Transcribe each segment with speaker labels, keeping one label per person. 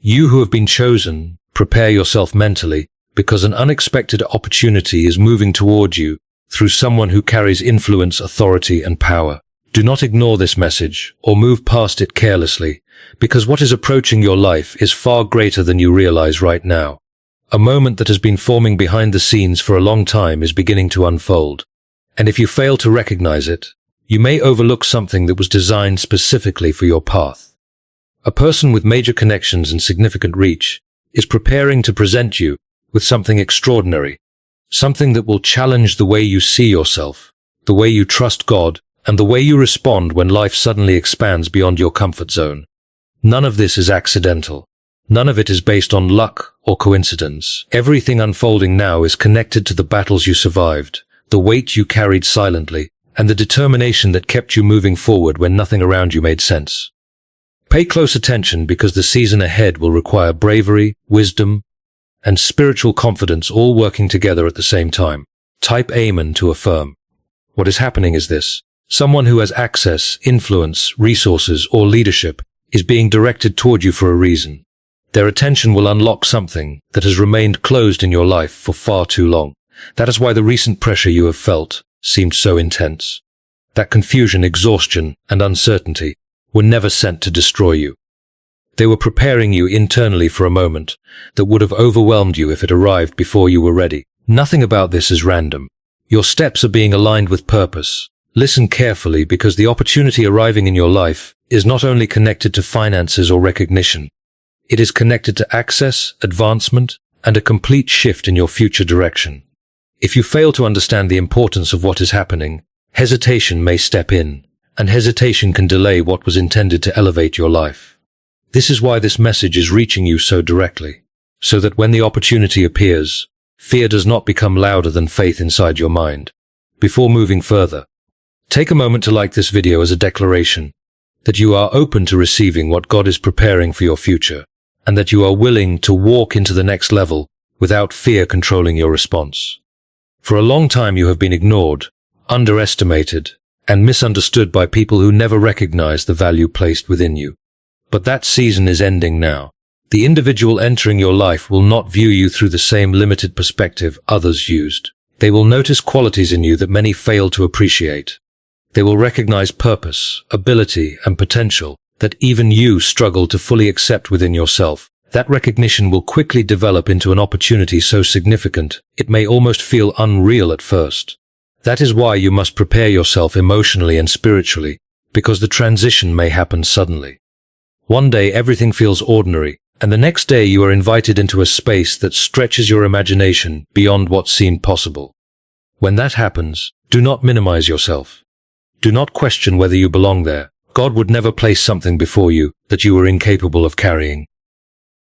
Speaker 1: You who have been chosen, prepare yourself mentally, because an unexpected opportunity is moving toward you through someone who carries influence, authority, and power. Do not ignore this message or move past it carelessly, because what is approaching your life is far greater than you realize right now. A moment that has been forming behind the scenes for a long time is beginning to unfold. And if you fail to recognize it, you may overlook something that was designed specifically for your path. A person with major connections and significant reach is preparing to present you with something extraordinary, something that will challenge the way you see yourself, the way you trust God, and the way you respond when life suddenly expands beyond your comfort zone. None of this is accidental. None of it is based on luck or coincidence. Everything unfolding now is connected to the battles you survived, the weight you carried silently, and the determination that kept you moving forward when nothing around you made sense. Pay close attention, because the season ahead will require bravery, wisdom, and spiritual confidence all working together at the same time. Type Amen to affirm. What is happening is this. Someone who has access, influence, resources, or leadership is being directed toward you for a reason. Their attention will unlock something that has remained closed in your life for far too long. That is why the recent pressure you have felt seemed so intense. That confusion, exhaustion, and uncertainty were never sent to destroy you. They were preparing you internally for a moment that would have overwhelmed you if it arrived before you were ready. Nothing about this is random. Your steps are being aligned with purpose. Listen carefully, because the opportunity arriving in your life is not only connected to finances or recognition. It is connected to access, advancement, and a complete shift in your future direction. If you fail to understand the importance of what is happening, hesitation may step in, and hesitation can delay what was intended to elevate your life. This is why this message is reaching you so directly, so that when the opportunity appears, fear does not become louder than faith inside your mind. Before moving further, take a moment to like this video as a declaration that you are open to receiving what God is preparing for your future, and that you are willing to walk into the next level without fear controlling your response. For a long time you have been ignored, underestimated, and misunderstood by people who never recognized the value placed within you. But that season is ending now. The individual entering your life will not view you through the same limited perspective others used. They will notice qualities in you that many fail to appreciate. They will recognize purpose, ability, and potential that even you struggle to fully accept within yourself. That recognition will quickly develop into an opportunity so significant it may almost feel unreal at first. That is why you must prepare yourself emotionally and spiritually, because the transition may happen suddenly. One day everything feels ordinary, and the next day you are invited into a space that stretches your imagination beyond what seemed possible. When that happens, do not minimize yourself. Do not question whether you belong there. God would never place something before you that you were incapable of carrying.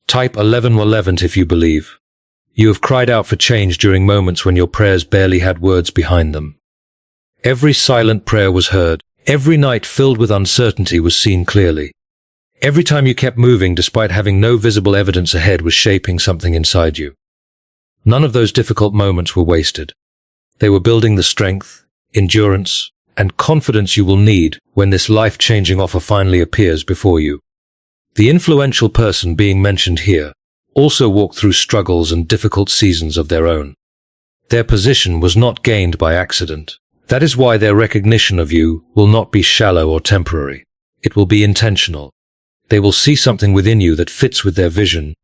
Speaker 1: Type 1111 if you believe. You have cried out for change during moments when your prayers barely had words behind them. Every silent prayer was heard. Every night filled with uncertainty was seen clearly. Every time you kept moving despite having no visible evidence ahead was shaping something inside you. None of those difficult moments were wasted. They were building the strength, endurance, and confidence you will need when this life-changing offer finally appears before you. The influential person being mentioned here also walked through struggles and difficult seasons of their own. Their position was not gained by accident. That is why their recognition of you will not be shallow or temporary. It will be intentional. They will see something within you that fits with their vision,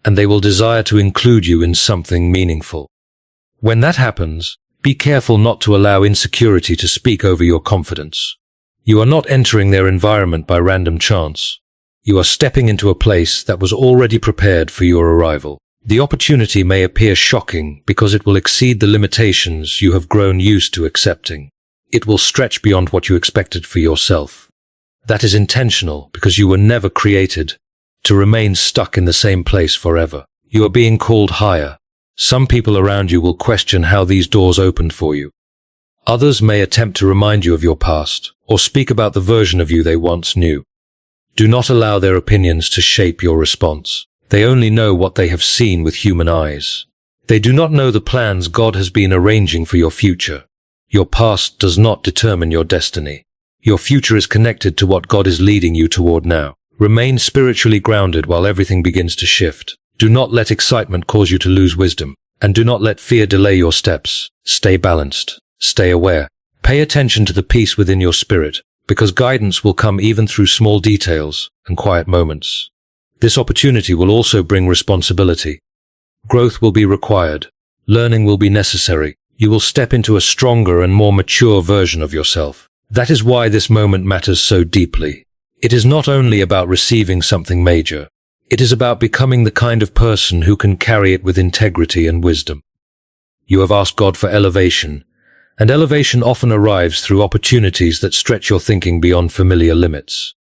Speaker 1: and they will desire to include you in something meaningful. When that happens, be careful not to allow insecurity to speak over your confidence. You are not entering their environment by random chance. You are stepping into a place that was already prepared for your arrival. The opportunity may appear shocking because it will exceed the limitations you have grown used to accepting. It will stretch beyond what you expected for yourself. That is intentional because you were never created to remain stuck in the same place forever. You are being called higher. Some people around you will question how these doors opened for you. Others may attempt to remind you of your past or speak about the version of you they once knew. Do not allow their opinions to shape your response. They only know what they have seen with human eyes. They do not know the plans God has been arranging for your future. Your past does not determine your destiny. Your future is connected to what God is leading you toward now. Remain spiritually grounded while everything begins to shift. Do not let excitement cause you to lose wisdom, and do not let fear delay your steps. Stay balanced. Stay aware. Pay attention to the peace within your spirit, because guidance will come even through small details and quiet moments. This opportunity will also bring responsibility. Growth will be required. Learning will be necessary. You will step into a stronger and more mature version of yourself. That is why this moment matters so deeply. It is not only about receiving something major. It is about becoming the kind of person who can carry it with integrity and wisdom. You have asked God for elevation, and elevation often arrives through opportunities that stretch your thinking beyond familiar limits.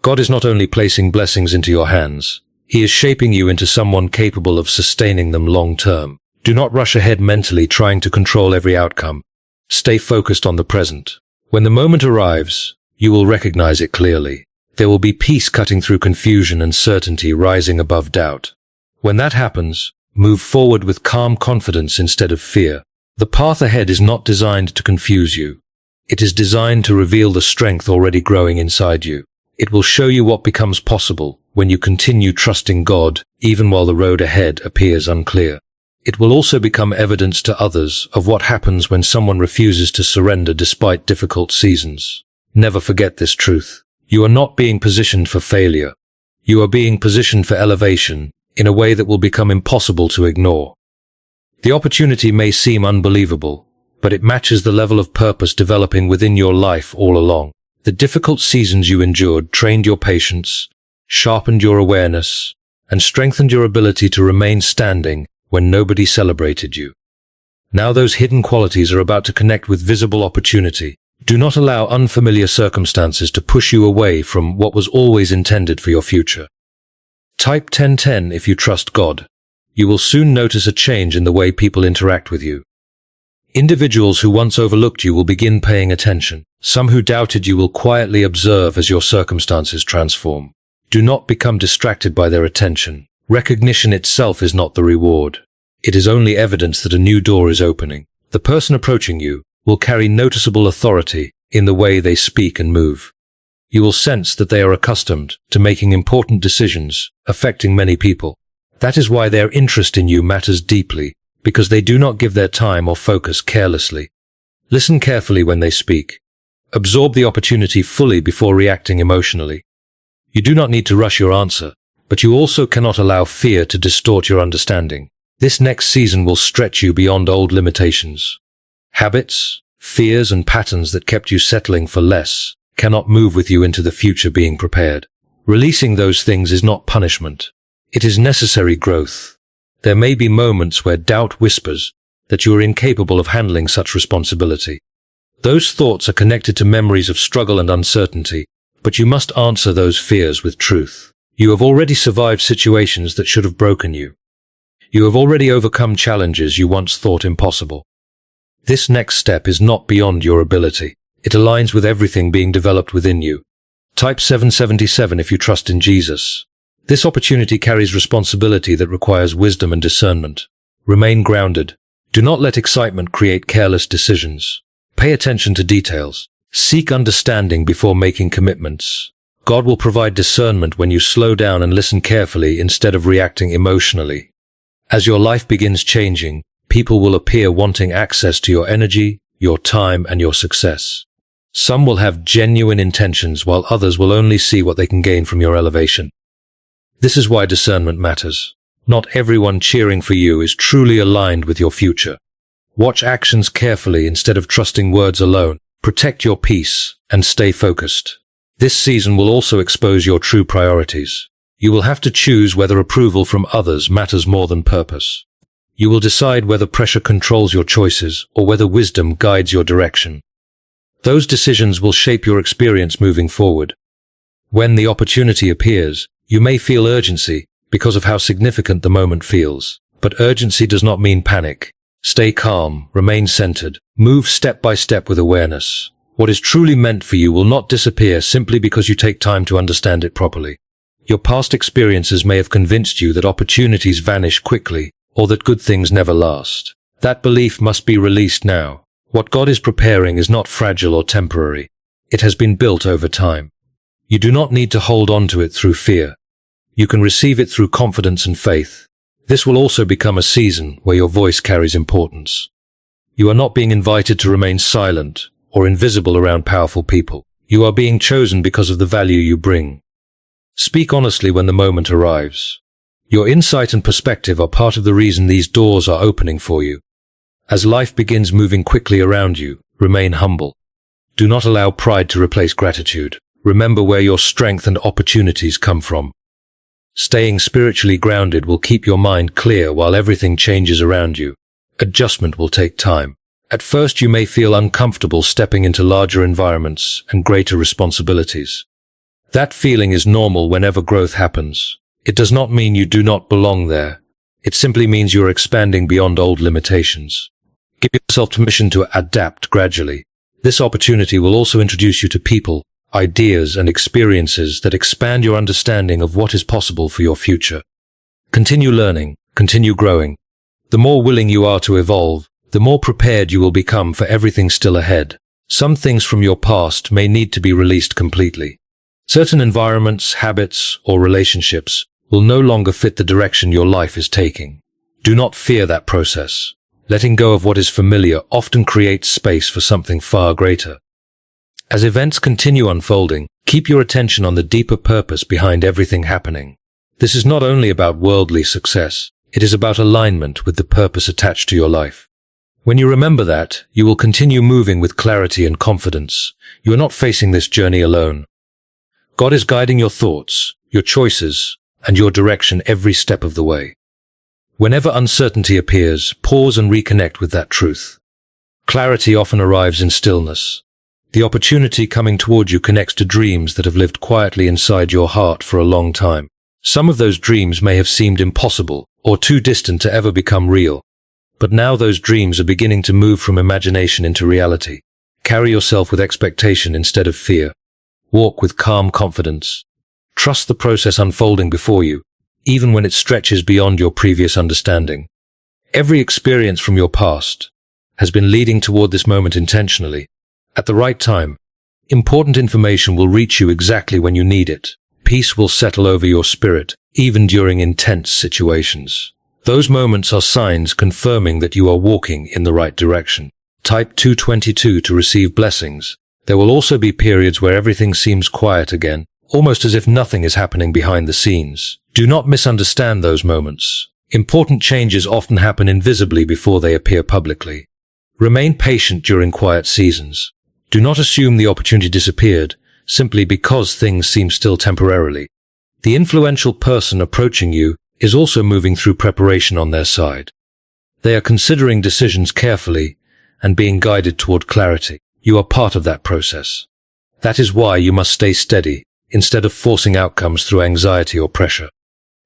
Speaker 1: God is not only placing blessings into your hands, He is shaping you into someone capable of sustaining them long term. Do not rush ahead mentally trying to control every outcome. Stay focused on the present. When the moment arrives, you will recognize it clearly. There will be peace cutting through confusion and certainty rising above doubt. When that happens, move forward with calm confidence instead of fear. The path ahead is not designed to confuse you. It is designed to reveal the strength already growing inside you. It will show you what becomes possible when you continue trusting God, even while the road ahead appears unclear. It will also become evidence to others of what happens when someone refuses to surrender despite difficult seasons. Never forget this truth. You are not being positioned for failure. You are being positioned for elevation in a way that will become impossible to ignore. The opportunity may seem unbelievable, but it matches the level of purpose developing within your life all along. The difficult seasons you endured trained your patience, sharpened your awareness, and strengthened your ability to remain standing when nobody celebrated you. Now those hidden qualities are about to connect with visible opportunity. Do not allow unfamiliar circumstances to push you away from what was always intended for your future. Type 1010 if you trust God. You will soon notice a change in the way people interact with you. Individuals who once overlooked you will begin paying attention. Some who doubted you will quietly observe as your circumstances transform. Do not become distracted by their attention. Recognition itself is not the reward. It is only evidence that a new door is opening. The person approaching you will carry noticeable authority in the way they speak and move. You will sense that they are accustomed to making important decisions affecting many people. That is why their interest in you matters deeply, because they do not give their time or focus carelessly. Listen carefully when they speak. Absorb the opportunity fully before reacting emotionally. You do not need to rush your answer, but you also cannot allow fear to distort your understanding. This next season will stretch you beyond old limitations. Habits, fears, and patterns that kept you settling for less cannot move with you into the future being prepared. Releasing those things is not punishment. It is necessary growth. There may be moments where doubt whispers that you are incapable of handling such responsibility. Those thoughts are connected to memories of struggle and uncertainty, but you must answer those fears with truth. You have already survived situations that should have broken you. You have already overcome challenges you once thought impossible. This next step is not beyond your ability. It aligns with everything being developed within you. Type 777 if you trust in Jesus. This opportunity carries responsibility that requires wisdom and discernment. Remain grounded. Do not let excitement create careless decisions. Pay attention to details. Seek understanding before making commitments. God will provide discernment when you slow down and listen carefully instead of reacting emotionally. As your life begins changing, people will appear wanting access to your energy, your time, and your success. Some will have genuine intentions while others will only see what they can gain from your elevation. This is why discernment matters. Not everyone cheering for you is truly aligned with your future. Watch actions carefully instead of trusting words alone. Protect your peace and stay focused. This season will also expose your true priorities. You will have to choose whether approval from others matters more than purpose. You will decide whether pressure controls your choices or whether wisdom guides your direction. Those decisions will shape your experience moving forward. When the opportunity appears, you may feel urgency because of how significant the moment feels. But urgency does not mean panic. Stay calm, remain centered, move step by step with awareness. What is truly meant for you will not disappear simply because you take time to understand it properly. Your past experiences may have convinced you that opportunities vanish quickly or that good things never last. That belief must be released now. What God is preparing is not fragile or temporary. It has been built over time. You do not need to hold on to it through fear. You can receive it through confidence and faith. This will also become a season where your voice carries importance. You are not being invited to remain silent or invisible around powerful people. You are being chosen because of the value you bring. Speak honestly when the moment arrives. Your insight and perspective are part of the reason these doors are opening for you. As life begins moving quickly around you, remain humble. Do not allow pride to replace gratitude. Remember where your strength and opportunities come from. Staying spiritually grounded will keep your mind clear while everything changes around you. Adjustment will take time. At first you may feel uncomfortable stepping into larger environments and greater responsibilities. That feeling is normal whenever growth happens. It does not mean you do not belong there. It simply means you are expanding beyond old limitations. Give yourself permission to adapt gradually. This opportunity will also introduce you to people, ideas, and experiences that expand your understanding of what is possible for your future. Continue learning, continue growing. The more willing you are to evolve, the more prepared you will become for everything still ahead. Some things from your past may need to be released completely. Certain environments, habits, or relationships will no longer fit the direction your life is taking. Do not fear that process. Letting go of what is familiar often creates space for something far greater. As events continue unfolding, keep your attention on the deeper purpose behind everything happening. This is not only about worldly success, it is about alignment with the purpose attached to your life. When you remember that, you will continue moving with clarity and confidence. You are not facing this journey alone. God is guiding your thoughts, your choices, and your direction every step of the way. Whenever uncertainty appears, pause and reconnect with that truth. Clarity often arrives in stillness. The opportunity coming toward you connects to dreams that have lived quietly inside your heart for a long time. Some of those dreams may have seemed impossible or too distant to ever become real. But now those dreams are beginning to move from imagination into reality. Carry yourself with expectation instead of fear. Walk with calm confidence. Trust the process unfolding before you, even when it stretches beyond your previous understanding. Every experience from your past has been leading toward this moment intentionally. At the right time, important information will reach you exactly when you need it. Peace will settle over your spirit, even during intense situations. Those moments are signs confirming that you are walking in the right direction. Type 222 to receive blessings. There will also be periods where everything seems quiet again, almost as if nothing is happening behind the scenes. Do not misunderstand those moments. Important changes often happen invisibly before they appear publicly. Remain patient during quiet seasons. Do not assume the opportunity disappeared, simply because things seem still temporarily. The influential person approaching you is also moving through preparation on their side. They are considering decisions carefully and being guided toward clarity. You are part of that process. That is why you must stay steady, instead of forcing outcomes through anxiety or pressure.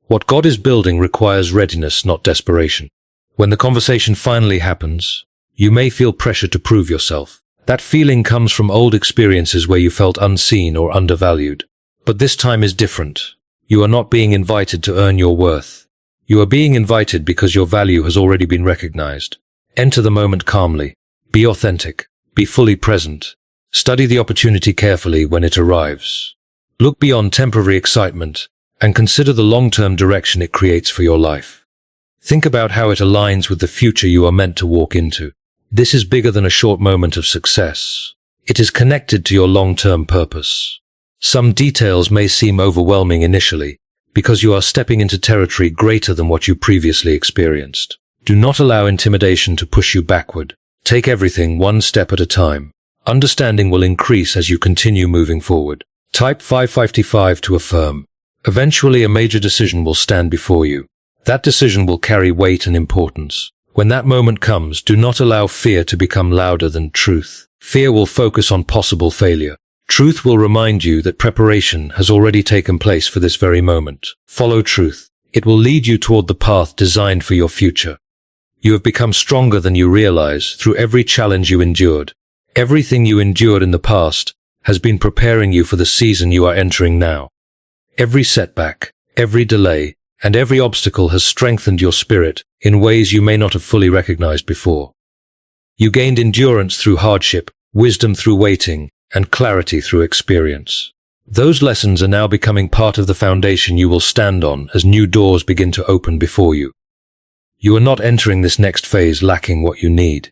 Speaker 1: What God is building requires readiness, not desperation. When the conversation finally happens, you may feel pressure to prove yourself. That feeling comes from old experiences where you felt unseen or undervalued. But this time is different. You are not being invited to earn your worth. You are being invited because your value has already been recognized. Enter the moment calmly. Be authentic. Be fully present. Study the opportunity carefully when it arrives. Look beyond temporary excitement and consider the long-term direction it creates for your life. Think about how it aligns with the future you are meant to walk into. This is bigger than a short moment of success. It is connected to your long-term purpose. Some details may seem overwhelming initially, because you are stepping into territory greater than what you previously experienced. Do not allow intimidation to push you backward. Take everything one step at a time. Understanding will increase as you continue moving forward. Type 555 to affirm. Eventually a major decision will stand before you. That decision will carry weight and importance. When that moment comes, do not allow fear to become louder than truth. Fear will focus on possible failure. Truth will remind you that preparation has already taken place for this very moment. Follow truth. It will lead you toward the path designed for your future. You have become stronger than you realize through every challenge you endured. Everything you endured in the past has been preparing you for the season you are entering now. Every setback, every delay, and every obstacle has strengthened your spirit in ways you may not have fully recognized before. You gained endurance through hardship, wisdom through waiting, and clarity through experience. Those lessons are now becoming part of the foundation you will stand on as new doors begin to open before you. You are not entering this next phase lacking what you need.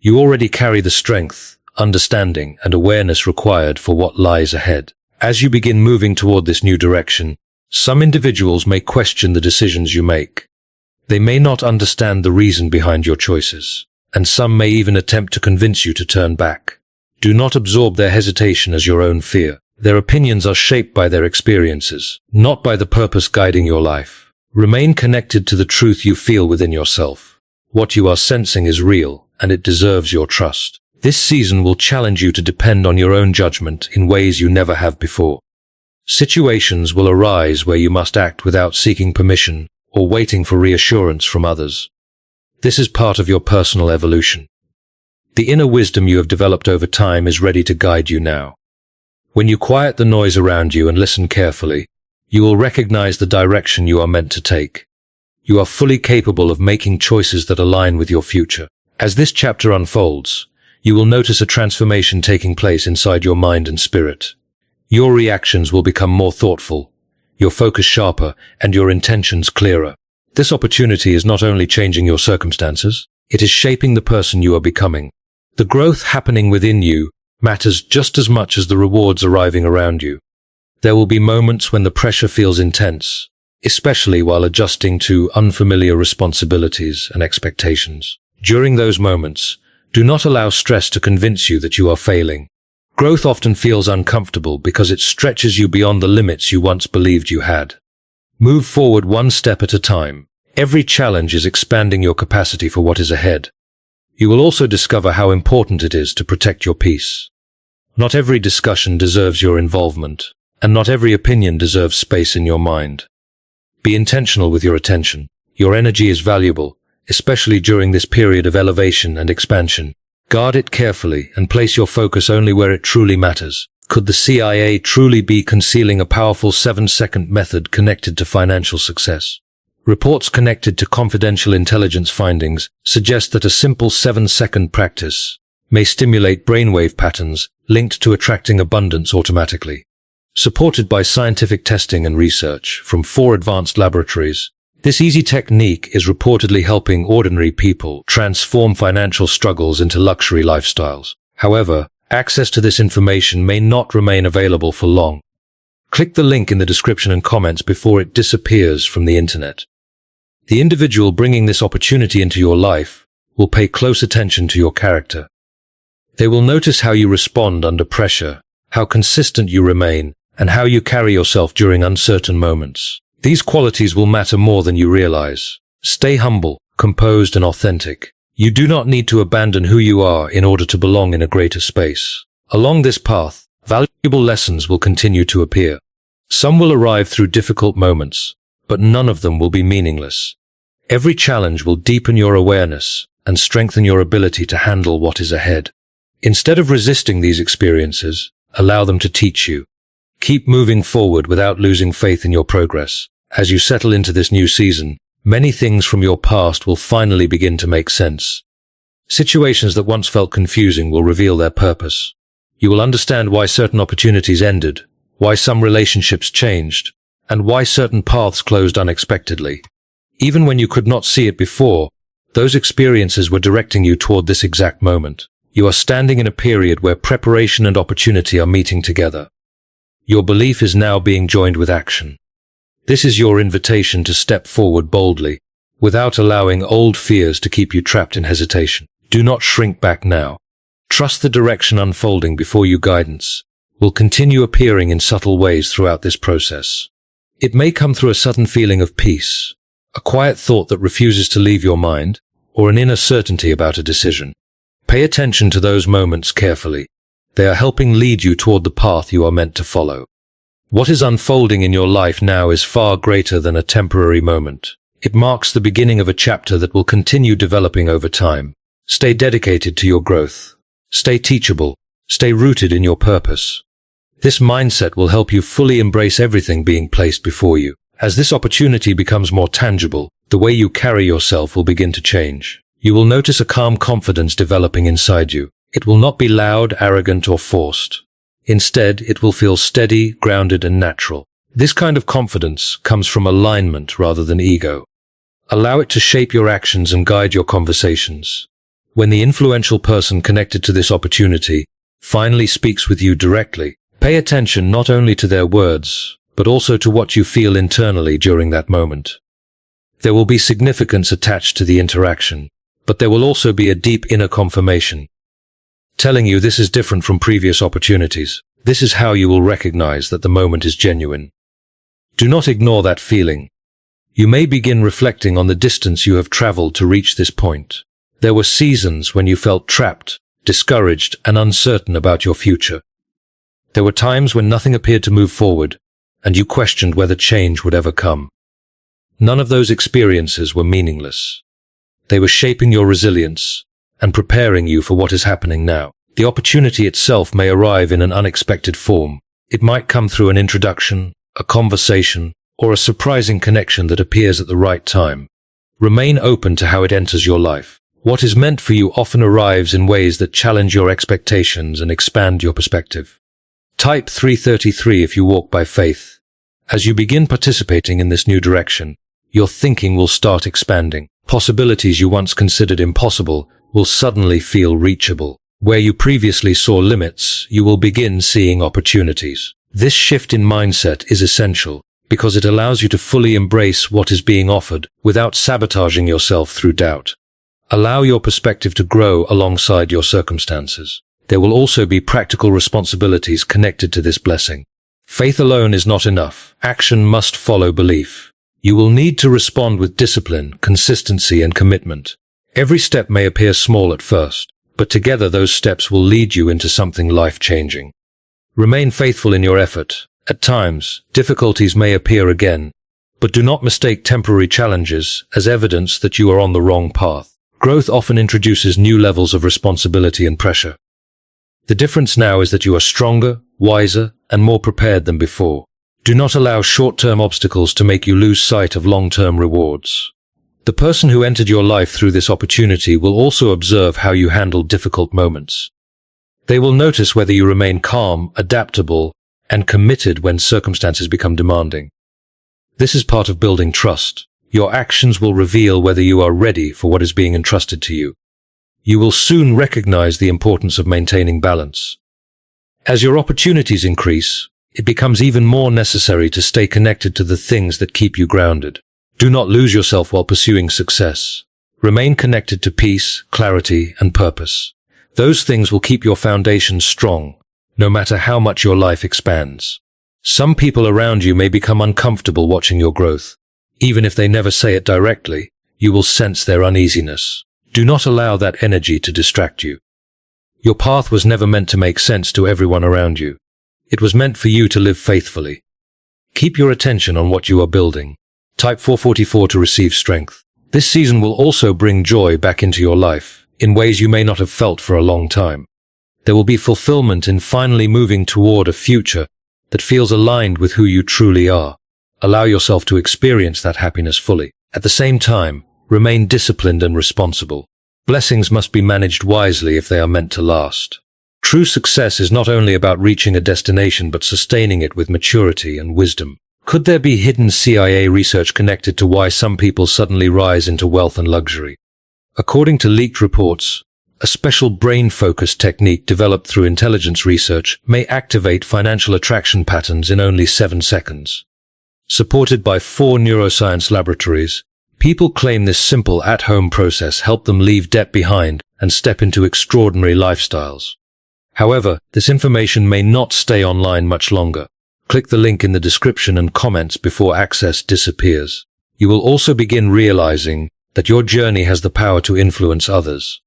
Speaker 1: You already carry the strength, understanding, and awareness required for what lies ahead. As you begin moving toward this new direction, some individuals may question the decisions you make. They may not understand the reason behind your choices, and some may even attempt to convince you to turn back. Do not absorb their hesitation as your own fear. Their opinions are shaped by their experiences, not by the purpose guiding your life. Remain connected to the truth you feel within yourself. What you are sensing is real, and it deserves your trust. This season will challenge you to depend on your own judgment in ways you never have before. Situations will arise where you must act without seeking permission or waiting for reassurance from others. This is part of your personal evolution. The inner wisdom you have developed over time is ready to guide you now. When you quiet the noise around you and listen carefully, you will recognize the direction you are meant to take. You are fully capable of making choices that align with your future. As this chapter unfolds, you will notice a transformation taking place inside your mind and spirit. Your reactions will become more thoughtful, your focus sharper, and your intentions clearer. This opportunity is not only changing your circumstances, it is shaping the person you are becoming. The growth happening within you matters just as much as the rewards arriving around you. There will be moments when the pressure feels intense, especially while adjusting to unfamiliar responsibilities and expectations. During those moments, do not allow stress to convince you that you are failing. Growth often feels uncomfortable because it stretches you beyond the limits you once believed you had. Move forward one step at a time. Every challenge is expanding your capacity for what is ahead. You will also discover how important it is to protect your peace. Not every discussion deserves your involvement, and not every opinion deserves space in your mind. Be intentional with your attention. Your energy is valuable, especially during this period of elevation and expansion. Guard it carefully and place your focus only where it truly matters. Could the CIA truly be concealing a powerful 7-second method connected to financial success? Reports connected to confidential intelligence findings suggest that a simple 7-second practice may stimulate brainwave patterns linked to attracting abundance automatically. Supported by scientific testing and research from 4 advanced laboratories, this easy technique is reportedly helping ordinary people transform financial struggles into luxury lifestyles. However, access to this information may not remain available for long. Click the link in the description and comments before it disappears from the internet. The individual bringing this opportunity into your life will pay close attention to your character. They will notice how you respond under pressure, how consistent you remain, and how you carry yourself during uncertain moments. These qualities will matter more than you realize. Stay humble, composed, and authentic. You do not need to abandon who you are in order to belong in a greater space. Along this path, valuable lessons will continue to appear. Some will arrive through difficult moments, but none of them will be meaningless. Every challenge will deepen your awareness and strengthen your ability to handle what is ahead. Instead of resisting these experiences, allow them to teach you. Keep moving forward without losing faith in your progress. As you settle into this new season, many things from your past will finally begin to make sense. Situations that once felt confusing will reveal their purpose. You will understand why certain opportunities ended, why some relationships changed, and why certain paths closed unexpectedly. Even when you could not see it before, those experiences were directing you toward this exact moment. You are standing in a period where preparation and opportunity are meeting together. Your belief is now being joined with action. This is your invitation to step forward boldly, without allowing old fears to keep you trapped in hesitation. Do not shrink back now. Trust the direction unfolding before you. Guidance will continue appearing in subtle ways throughout this process. It may come through a sudden feeling of peace, a quiet thought that refuses to leave your mind, or an inner certainty about a decision. Pay attention to those moments carefully. They are helping lead you toward the path you are meant to follow. What is unfolding in your life now is far greater than a temporary moment. It marks the beginning of a chapter that will continue developing over time. Stay dedicated to your growth. Stay teachable. Stay rooted in your purpose. This mindset will help you fully embrace everything being placed before you. As this opportunity becomes more tangible, the way you carry yourself will begin to change. You will notice a calm confidence developing inside you. It will not be loud, arrogant, or forced. Instead, it will feel steady, grounded, and natural. This kind of confidence comes from alignment rather than ego. Allow it to shape your actions and guide your conversations. When the influential person connected to this opportunity finally speaks with you directly, pay attention not only to their words, but also to what you feel internally during that moment. There will be significance attached to the interaction, but there will also be a deep inner confirmation, telling you this is different from previous opportunities. This is how you will recognize that the moment is genuine. Do not ignore that feeling. You may begin reflecting on the distance you have traveled to reach this point. There were seasons when you felt trapped, discouraged, and uncertain about your future. There were times when nothing appeared to move forward, and you questioned whether change would ever come. None of those experiences were meaningless. They were shaping your resilience and preparing you for what is happening now. The opportunity itself may arrive in an unexpected form. It might come through an introduction, a conversation, or a surprising connection that appears at the right time. Remain open to how it enters your life. What is meant for you often arrives in ways that challenge your expectations and expand your perspective. Type 333 if you walk by faith. As you begin participating in this new direction, your thinking will start expanding. Possibilities you once considered impossible will suddenly feel reachable. Where you previously saw limits, you will begin seeing opportunities. This shift in mindset is essential because it allows you to fully embrace what is being offered without sabotaging yourself through doubt. Allow your perspective to grow alongside your circumstances. There will also be practical responsibilities connected to this blessing. Faith alone is not enough. Action must follow belief. You will need to respond with discipline, consistency, and commitment. Every step may appear small at first, but together those steps will lead you into something life-changing. Remain faithful in your effort. At times, difficulties may appear again, but do not mistake temporary challenges as evidence that you are on the wrong path. Growth often introduces new levels of responsibility and pressure. The difference now is that you are stronger, wiser, and more prepared than before. Do not allow short-term obstacles to make you lose sight of long-term rewards. The person who entered your life through this opportunity will also observe how you handle difficult moments. They will notice whether you remain calm, adaptable, and committed when circumstances become demanding. This is part of building trust. Your actions will reveal whether you are ready for what is being entrusted to you. You will soon recognize the importance of maintaining balance. As your opportunities increase, it becomes even more necessary to stay connected to the things that keep you grounded. Do not lose yourself while pursuing success. Remain connected to peace, clarity, and purpose. Those things will keep your foundation strong, no matter how much your life expands. Some people around you may become uncomfortable watching your growth. Even if they never say it directly, you will sense their uneasiness. Do not allow that energy to distract you. Your path was never meant to make sense to everyone around you. It was meant for you to live faithfully. Keep your attention on what you are building. Type 444 to receive strength. This season will also bring joy back into your life, in ways you may not have felt for a long time. There will be fulfillment in finally moving toward a future that feels aligned with who you truly are. Allow yourself to experience that happiness fully. At the same time, remain disciplined and responsible. Blessings must be managed wisely if they are meant to last. True success is not only about reaching a destination but sustaining it with maturity and wisdom. Could there be hidden CIA research connected to why some people suddenly rise into wealth and luxury? According to leaked reports, a special brain-focused technique developed through intelligence research may activate financial attraction patterns in only 7 seconds. Supported by 4 neuroscience laboratories, people claim this simple at-home process helped them leave debt behind and step into extraordinary lifestyles. However, this information may not stay online much longer. Click the link in the description and comments before access disappears. You will also begin realizing that your journey has the power to influence others.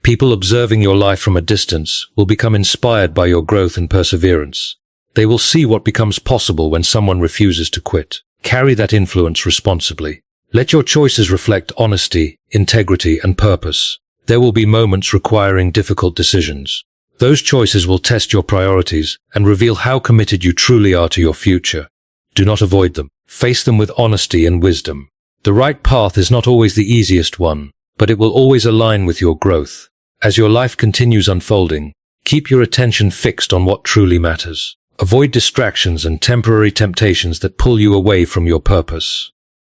Speaker 1: People observing your life from a distance will become inspired by your growth and perseverance. They will see what becomes possible when someone refuses to quit. Carry that influence responsibly. Let your choices reflect honesty, integrity, and purpose. There will be moments requiring difficult decisions. Those choices will test your priorities and reveal how committed you truly are to your future. Do not avoid them. Face them with honesty and wisdom. The right path is not always the easiest one, but it will always align with your growth. As your life continues unfolding, Keep your attention fixed on what truly matters. Avoid distractions and temporary temptations that pull you away from your purpose.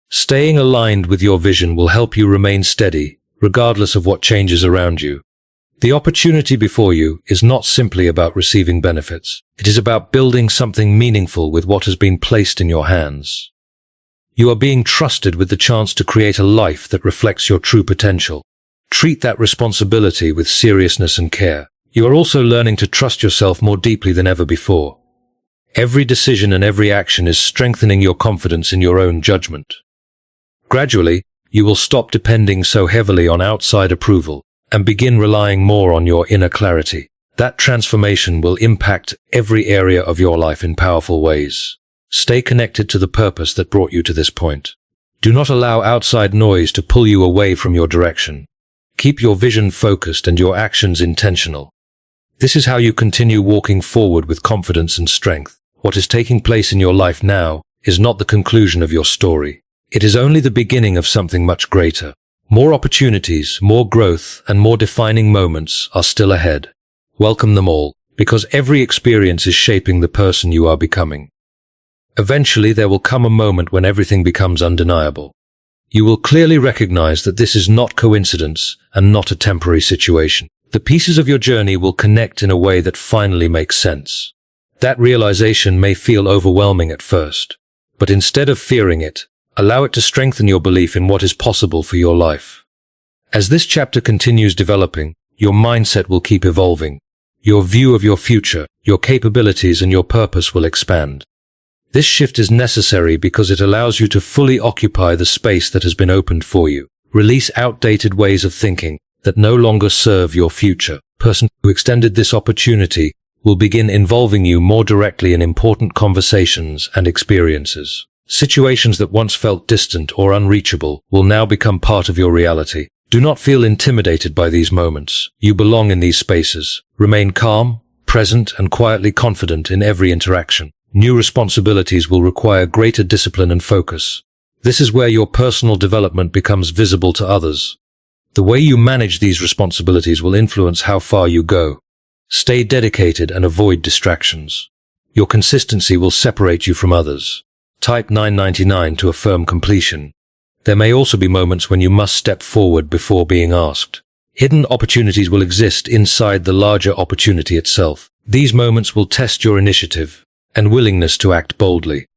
Speaker 1: Staying aligned with your vision will help you remain steady, regardless of what changes around you. The opportunity before you is not simply about receiving benefits. It is about building something meaningful with what has been placed in your hands. You are being trusted with the chance to create a life that reflects your true potential. Treat that responsibility with seriousness and care. You are also learning to trust yourself more deeply than ever before. Every decision and every action is strengthening your confidence in your own judgment. Gradually, you will stop depending so heavily on outside approval and begin relying more on your inner clarity. That transformation will impact every area of your life in powerful ways. Stay connected to the purpose that brought you to this point. Do not allow outside noise to pull you away from your direction. Keep your vision focused and your actions intentional. This is how you continue walking forward with confidence and strength. What is taking place in your life now is not the conclusion of your story. It is only the beginning of something much greater. More opportunities, more growth, and more defining moments are still ahead. Welcome them all, because every experience is shaping the person you are becoming. Eventually, there will come a moment when everything becomes undeniable. You will clearly recognize that this is not coincidence and not a temporary situation. The pieces of your journey will connect in a way that finally makes sense. That realization may feel overwhelming at first, but instead of fearing it, allow it to strengthen your belief in what is possible for your life. As this chapter continues developing, your mindset will keep evolving. Your view of your future, your capabilities, and your purpose will expand. This shift is necessary because it allows you to fully occupy the space that has been opened for you. Release outdated ways of thinking that no longer serve your future. The person who extended this opportunity will begin involving you more directly in important conversations and experiences. Situations that once felt distant or unreachable will now become part of your reality. Do not feel intimidated by these moments. You belong in these spaces. Remain calm, present, and quietly confident in every interaction. New responsibilities will require greater discipline and focus. This is where your personal development becomes visible to others. The way you manage these responsibilities will influence how far you go. Stay dedicated and avoid distractions. Your consistency will separate you from others. Type 999 to affirm completion. There may also be moments when you must step forward before being asked. Hidden opportunities will exist inside the larger opportunity itself. These moments will test your initiative and willingness to act boldly.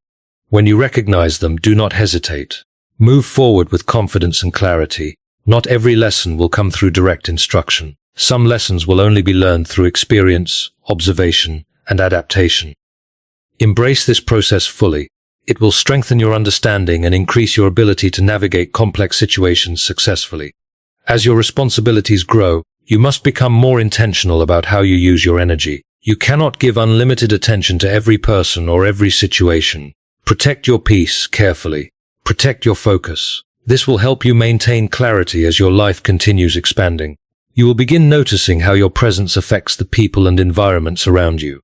Speaker 1: When you recognize them, do not hesitate. Move forward with confidence and clarity. Not every lesson will come through direct instruction. Some lessons will only be learned through experience, observation, and adaptation. Embrace this process fully. It will strengthen your understanding and increase your ability to navigate complex situations successfully. As your responsibilities grow, you must become more intentional about how you use your energy. You cannot give unlimited attention to every person or every situation. Protect your peace carefully. Protect your focus. This will help you maintain clarity as your life continues expanding. You will begin noticing how your presence affects the people and environments around you.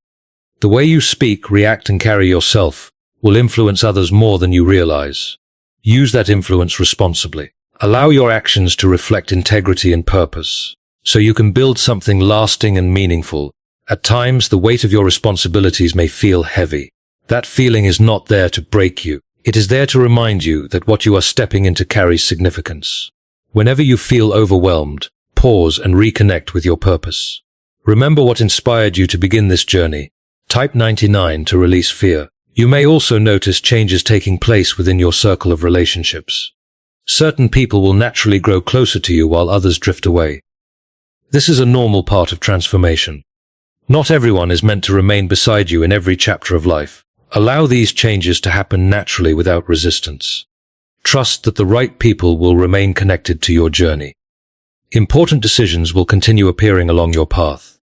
Speaker 1: The way you speak, react, and carry yourself will influence others more than you realize. Use that influence responsibly. Allow your actions to reflect integrity and purpose, so you can build something lasting and meaningful. At times, the weight of your responsibilities may feel heavy. That feeling is not there to break you. It is there to remind you that what you are stepping into carries significance. Whenever you feel overwhelmed, pause and reconnect with your purpose. Remember what inspired you to begin this journey. Type 99 to release fear. You may also notice changes taking place within your circle of relationships. Certain people will naturally grow closer to you while others drift away. This is a normal part of transformation. Not everyone is meant to remain beside you in every chapter of life. Allow these changes to happen naturally without resistance. Trust that the right people will remain connected to your journey. Important decisions will continue appearing along your path.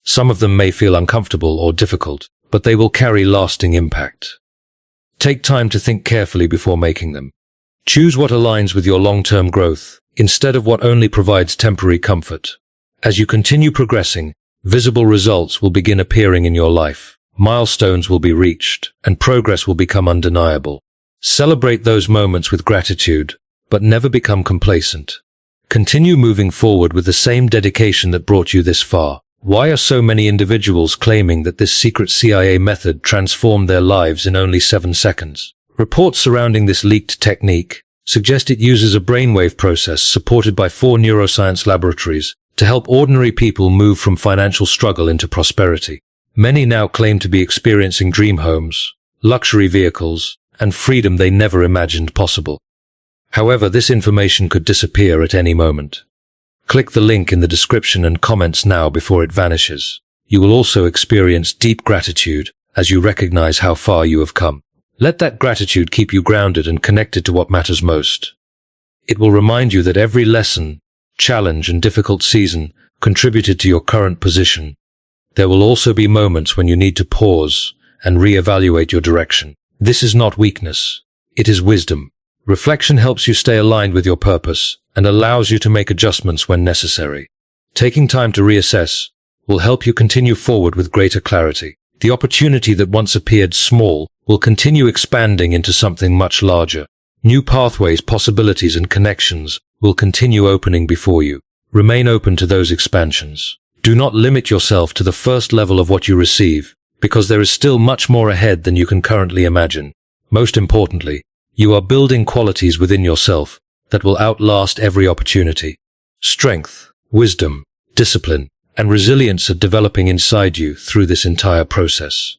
Speaker 1: Some of them may feel uncomfortable or difficult, but they will carry lasting impact. Take time to think carefully before making them. Choose what aligns with your long-term growth, instead of what only provides temporary comfort. As you continue progressing, visible results will begin appearing in your life. Milestones will be reached, and progress will become undeniable. Celebrate those moments with gratitude, but never become complacent. Continue moving forward with the same dedication that brought you this far. Why are so many individuals claiming that this secret CIA method transformed their lives in only 7 seconds? Reports surrounding this leaked technique suggest it uses a brainwave process supported by 4 neuroscience laboratories to help ordinary people move from financial struggle into prosperity. Many now claim to be experiencing dream homes, luxury vehicles, and freedom they never imagined possible. However, this information could disappear at any moment. Click the link in the description and comments now before it vanishes. You will also experience deep gratitude as you recognize how far you have come. Let that gratitude keep you grounded and connected to what matters most. It will remind you that every lesson, challenge, and difficult season contributed to your current position. There will also be moments when you need to pause and reevaluate your direction. This is not weakness. It is wisdom. Reflection helps you stay aligned with your purpose and allows you to make adjustments when necessary. Taking time to reassess will help you continue forward with greater clarity. The opportunity that once appeared small will continue expanding into something much larger. New pathways, possibilities, and connections will continue opening before you. Remain open to those expansions. Do not limit yourself to the first level of what you receive, because there is still much more ahead than you can currently imagine. Most importantly, you are building qualities within yourself that will outlast every opportunity. Strength, wisdom, discipline, and resilience are developing inside you through this entire process.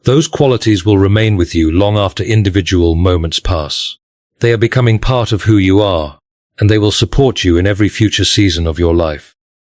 Speaker 1: Those qualities will remain with you long after individual moments pass. They are becoming part of who you are, and they will support you in every future season of your life.